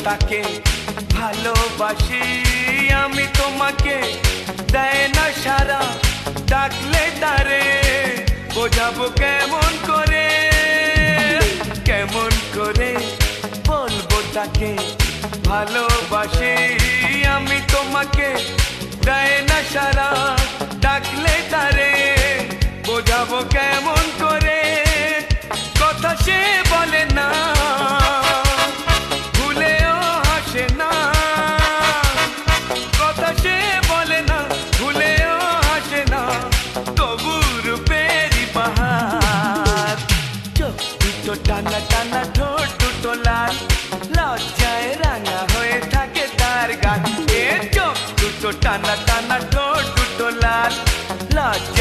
তাকে ভালোবাসি আমি তোমাকে দেয় না সারা ডাকলে তারে বোঝাবো কেমন করে বলবো তাকে ভালোবাসি আমি তোমাকে দেয় না সারা ডাকলে তারে বোঝাবো কেমন করে কথা সে বলে না ভুলেও হাসে না কথা সে বলে না ভুলেও হাসে না তবু রূপেরই বাহার চোখ দুটো টানা টানা ঠোঁট দুটো লাল লজ্জায় রাঙা হয়ে থাকে তার গান এ চোখ দুটো টানা টানা ঠোঁট দুটো লাল লজ্জা